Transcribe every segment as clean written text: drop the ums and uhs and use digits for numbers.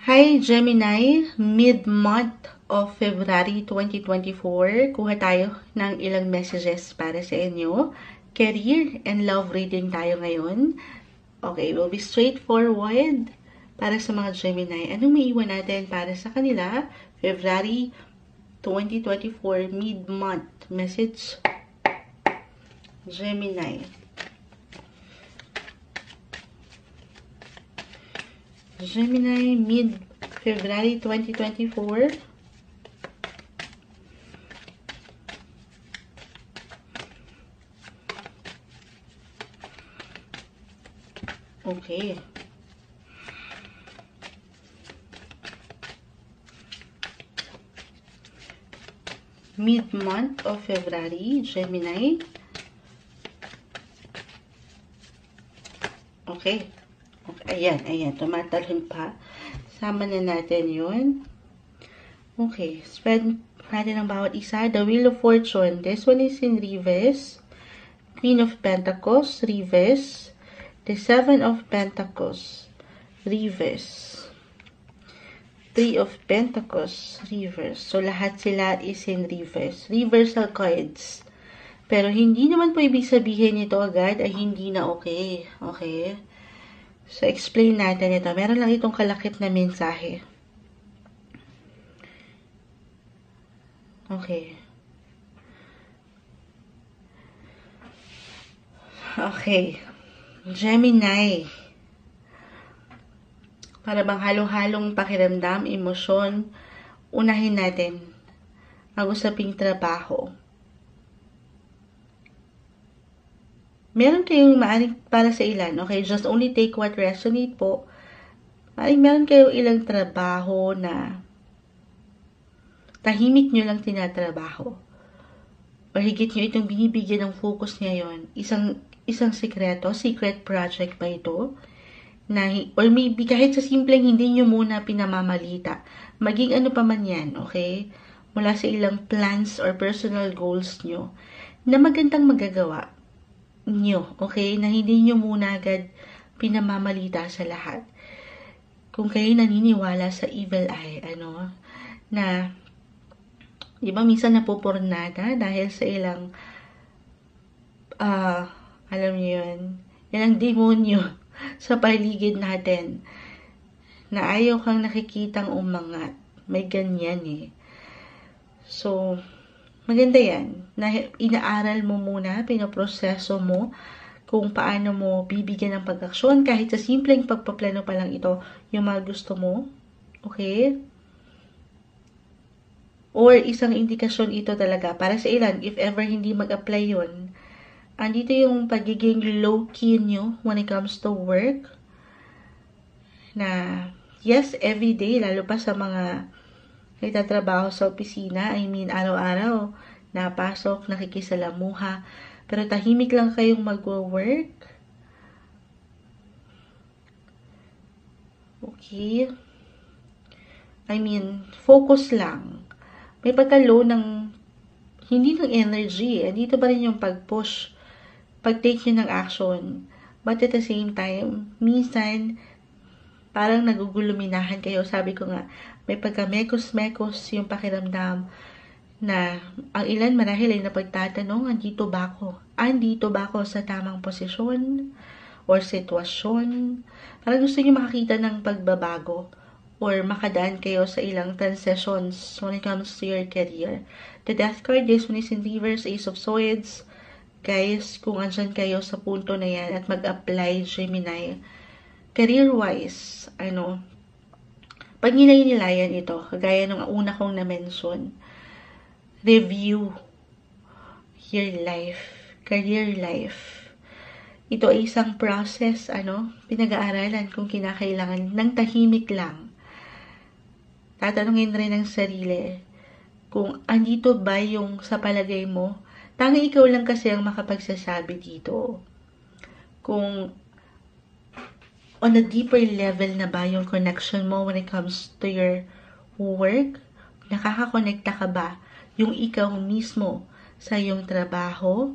Hi Gemini, mid-month of February 2024, kuha tayo ng ilang messages para sa inyo. Career and love reading tayo ngayon. Okay, we'll be straightforward para sa mga Gemini. Anong maiwan natin para sa kanila? February 2024, mid-month message. Gemini. Gemini, mid-February 2024. Okay. Mid-month of February, Gemini. Okay. Ayan, tumatalon pa. Sama na natin yun. Okay, spread natin ang bawat isa. The Wheel of Fortune. This one is in reverse. Queen of Pentacles, reverse. The Seven of Pentacles, reverse. Three of Pentacles, reverse. So, lahat sila is in reverse. Reversal cards. Pero, hindi naman po ibig sabihin nito agad ay hindi na okay. Okay? So, explain natin ito. Meron lang itong kalakip na mensahe. Okay. Okay. Gemini. Para bang halong-halong pakiramdam, emosyon, unahin natin ang usaping trabaho. Meron kayong maaring para sa ilan, okay? Just only take what resonate po. Meron kayong ilang trabaho na tahimik nyo lang tinatrabaho. O higit nyo itong binibigyan ng focus ngayon. Isang sekreto, secret project ba ito? Or maybe kahit sa simpleng hindi nyo muna pinamamalita. Maging ano pa man yan, okay? Mula sa ilang plans or personal goals nyo na magandang magagawa nyo, okay? Na hindi nyo muna agad pinamamalita sa lahat. Kung kayo naniniwala sa evil eye, na, di ba, minsan napupurnada dahil sa ilang, alam nyo yun, ilang demonyo sa paligid natin, na ayaw kang nakikitang umangat. May ganyan eh. So, maganda yan, na inaaral mo muna, pinoproseso mo, kung paano mo bibigyan ng pag-aksyon, kahit sa simpleng pagpaplano pa lang ito, yung mga gusto mo, okay? Or isang indikasyon ito talaga, para sa ilan, if ever hindi mag-apply yun, andito yung pagiging low-key nyo when it comes to work, na, yes, everyday, lalo pa sa mga nagtatrabaho sa opisina, araw-araw, napasok, nakikisalamuha, pero tahimik lang kayong mag-work. Okay? Focus lang. May pagka-low ng, hindi ng energy, dito pa rin yung pag-push, pag-take nyo ng action. But at the same time, minsan, parang naguguluminahan kayo. Sabi ko nga, may pagka-mekos-mekos yung pakiramdam na ang ilan marahil ay napagtatanong, andito ba ako? Andito ba ako sa tamang posisyon or sitwasyon? Parang gusto nyo makakita ng pagbabago or makadaan kayo sa ilang transitions when it comes to your career. The Death card, this one is in reverse, Ace of Swords. Guys, kung andyan kayo sa punto na yan at mag-apply, Gemini, career-wise, pag nilay-nilayan ito, kagaya nung una kong na-mention, review your life, career life. Ito ay isang process, pinag-aaralan kung kinakailangan ng tahimik lang. Tatanungin rin ng sarili, kung andito ba yung sa palagay mo, tanging ikaw lang kasi ang makapagsasabi dito. Kung on a deeper level na ba yung connection mo when it comes to your work? Nakakakonekta ka ba yung ikaw mismo sa iyong trabaho?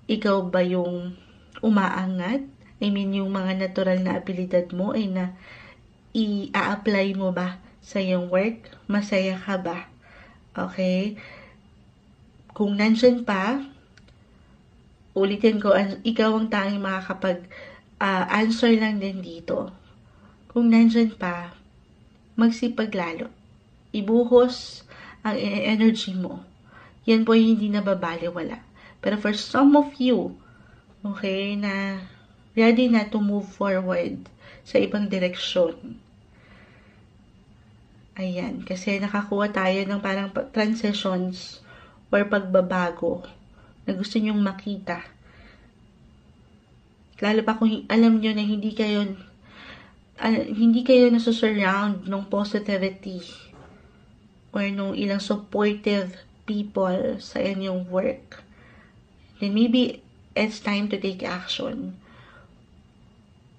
Ikaw ba yung umaangat? Yung mga natural na abilidad mo ay i-apply mo ba sa iyong work? Masaya ka ba? Okay? Kung nandyan pa, ulitin ko, ikaw ang tanging makakapag-answer lang din dito. Kung nandyan pa, magsipag lalo. Ibuhos ang energy mo. Yan po hindi nababaliwala. Pero for some of you, okay, na ready na to move forward sa ibang direksyon. Ayan, kasi nakakuha tayo ng parang transitions or pagbabago na gusto nyong makita. Lalo pa kung alam nyo na hindi kayo nasusurround ng positivity or nung ilang supportive people sa inyong work. Then maybe it's time to take action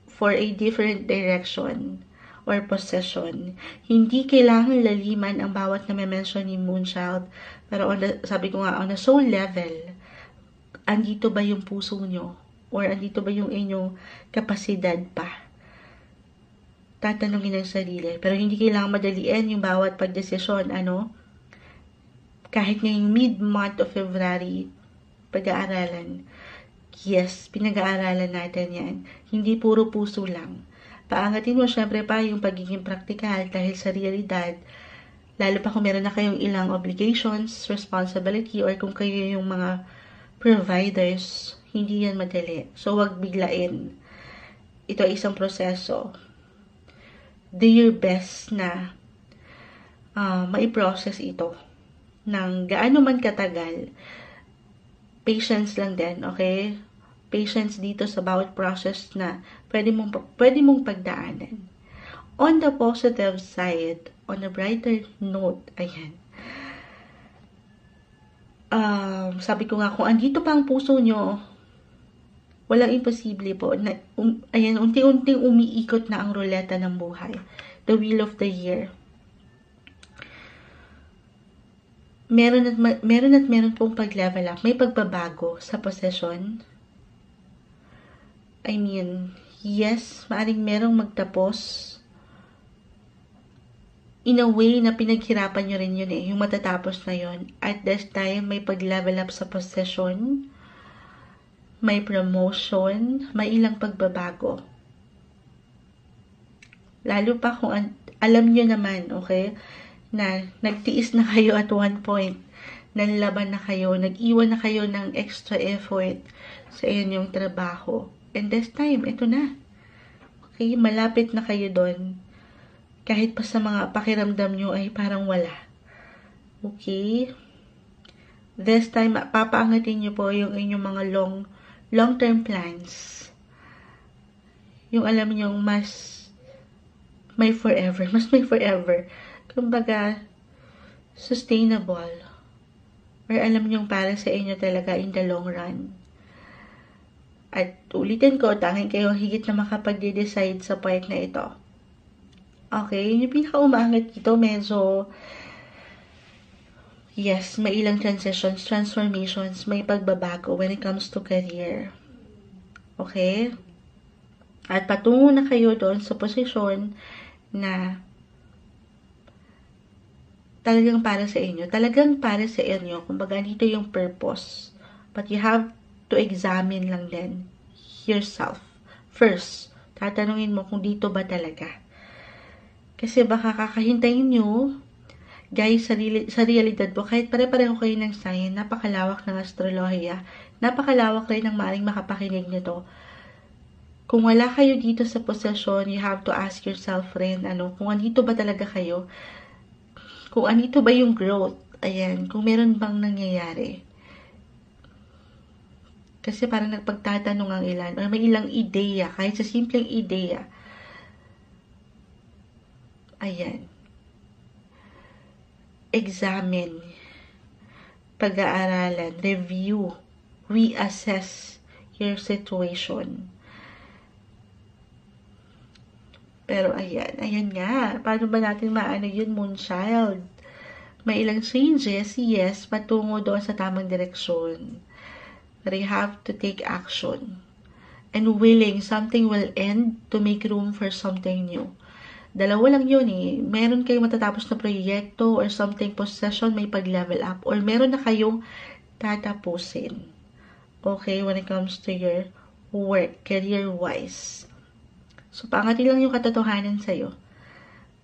for a different direction or possession. Hindi kailangan laliman ang bawat na mention ni Moonchild. Pero sabi ko nga, on a soul level, andito ba yung puso nyo? Or andito ba yung inyong kapasidad pa? Tatanungin ang sarili. Pero hindi kailangan madaliin yung bawat pagdesisyon. Kahit ngayong mid-month of February, pag-aaralan. Yes, pinag-aaralan natin yan. Hindi puro puso lang. Paangatin mo syempre pa yung pagiging praktikal dahil sa realidad, lalo pa kung meron na kayong ilang obligations, responsibility, or kung kayo yung mga providers, hindi yan madali. So, wag biglain. Ito ay isang proseso. Do your best na mai-process ito ng gaano man katagal. Patience lang din, okay? Patience dito sa bawat process na pwede mong pagdaanan. On the positive side, on a brighter note, ayan. Sabi ko nga, kung andito pa ang puso nyo, walang imposible po. Ayan, unti-unting umiikot na ang ruleta ng buhay. The wheel of the year. Meron pong pag-level up. May pagbabago sa possession. I mean, yes, maaring merong magtapos. In a way na pinaghirapan nyo rin yun yung matatapos na yun. At this time, may pag-level up sa possession, may promotion, may ilang pagbabago. Lalo pa kung alam nyo naman, okay, na nagtiis na kayo at one point, nanlaban na kayo, nag-iwan na kayo ng extra effort sa inyong trabaho. And this time, ito na. Okay, malapit na kayo doon. Kahit pa sa mga pakiramdam nyo ay parang wala. Okay? This time, papaangatin nyo po yung inyong mga long-term plans. Yung alam nyo, mas may forever. Kumbaga, sustainable. Or alam nyo para sa inyo talaga in the long run. At ulitin ko, tanging kayo higit na makapag-decide sa part na ito. Okay, yung pinaka-umaangat dito, medyo, yes, may ilang transitions, transformations, may pagbabago when it comes to career. Okay? At patungo na kayo doon sa posisyon na talagang para sa inyo. Kumbaga, dito yung purpose. But you have to examine lang din yourself. First, tatanungin mo kung dito ba talaga. Kasi baka kakahintayin nyo, guys, sa realidad po, kahit pare-pareho kayo ng sign, napakalawak ng astrolohiya, napakalawak rin ng maaaring makapakinig nito. Kung wala kayo dito sa posisyon, you have to ask yourself rin, kung andito ba talaga kayo, kung andito ba yung growth, ayan, kung meron bang nangyayari. Kasi parang nagpagtatanong ang ilan, or may ilang ideya, kahit sa simpleng ideya. Ayan. Examine. Pag-aaralan. Review. Reassess your situation. Pero ayan nga. Paano ba natin maano yun, Moonchild? May ilang changes, yes, patungo doon sa tamang direksyon. But you have to take action. And willing, something will end to make room for something new. Dalawa lang yun eh. Meron kayong matatapos na proyekto or something, possession, may pag-level up. Or meron na kayong tatapusin. Okay, when it comes to your work, career-wise. So, pangatin lang yung katotohanan sa'yo.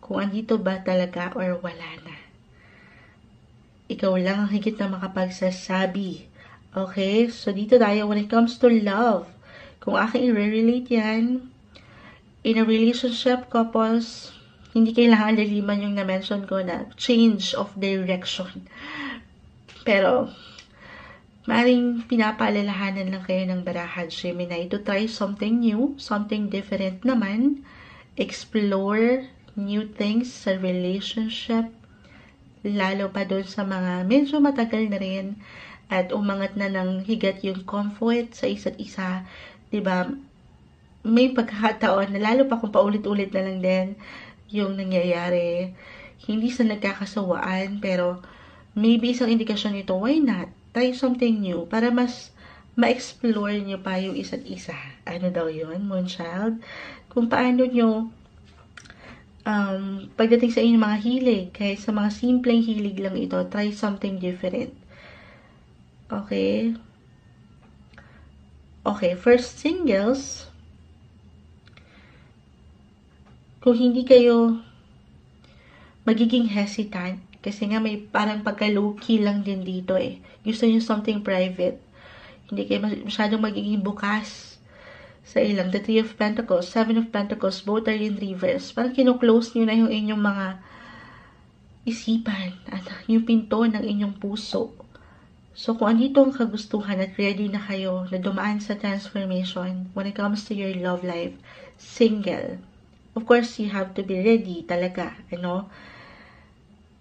Kung andito ba talaga or wala na. Ikaw lang ang higit na makapagsasabi. Okay? So, dito tayo when it comes to love. Kung aking i-relate yan, in a relationship, couples, hindi kailangan laliman yung na-mention ko na change of direction. Pero, maaaring pinapaalalahanan lang kayo ng barahan, Gemini, to try something new, something different naman, explore new things sa relationship, lalo pa doon sa mga medyo matagal na rin at umangat na ng higat yung comfort sa isa't isa, diba? May pagkakataon na lalo pa kung paulit-ulit na lang din yung nangyayari. Hindi sa nagkakasawaan, pero maybe isang indikasyon nito, why not? Try something new para mas ma-explore nyo pa yung isa't isa. Ano daw yun, Moonchild? Kung paano nyo pagdating sa inyong mga hilig, kahit sa mga simpleng hilig lang ito, try something different. Okay? Okay, first singles, kung hindi kayo magiging hesitant, kasi nga may parang pagka-low-key lang din dito eh. Gusto nyo something private. Hindi kayo masyadong magiging bukas sa ilang. The Three of Pentacles, Seven of Pentacles, both are in reverse. Parang kino-close nyo na yung inyong mga isipan at yung pinto ng inyong puso. So, kung andito ang kagustuhan at ready na kayo na dumaan sa transformation when it comes to your love life, single, of course, you have to be ready talaga, ano?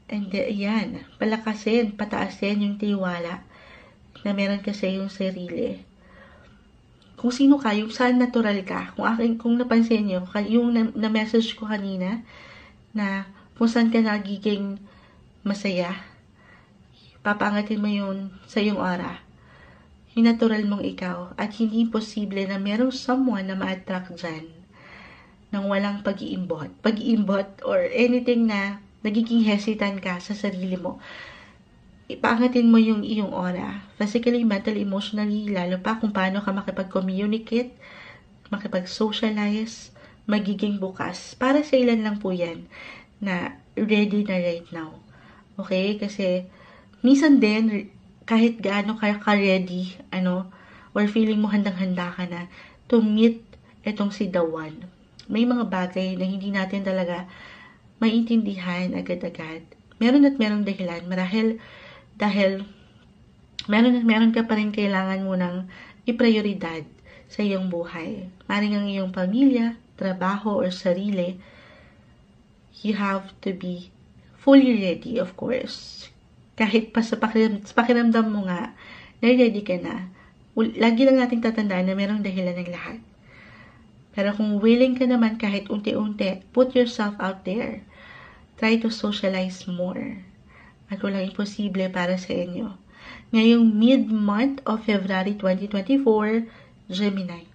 And yan, palakasin, pataasin yung tiwala na meron ka sa iyong sarili. Kung sino ka, yung saan natural ka. Kung napansin nyo, yung na-message ko kanina, na kung saan ka nagiging masaya, papangatin mo yun sa iyong aura. Yung natural mong ikaw. At hindi posible na merong someone na ma-attract dyan nang walang pag-iimbot. Pag-iimbot or anything na nagiging hesitant ka sa sarili mo. Ipaangatin mo yung iyong aura. Physically, mentally, emotionally, lalo pa kung paano ka makipag-communicate, makipag-socialize, magiging bukas. Para sa ilan lang po yan na ready na right now. Okay? Kasi minsan din, kahit gaano ka ready, or feeling mo handang-handa ka na to meet itong si the one. May mga bagay na hindi natin talaga maintindihan agad-agad. Meron at merong dahilan. Dahil meron ka pa rin kailangan mo ng iprioridad sa iyong buhay. Maring ang iyong pamilya, trabaho, or sarili, you have to be fully ready, of course. Kahit pa sa pakiramdam mo nga, na ready ka na. Lagi lang nating tatandaan na merong dahilan ng lahat. Pero kung willing ka naman kahit unti-unti, put yourself out there. Try to socialize more. At walang imposible para sa inyo. Ngayong mid-month of February 2024, Gemini.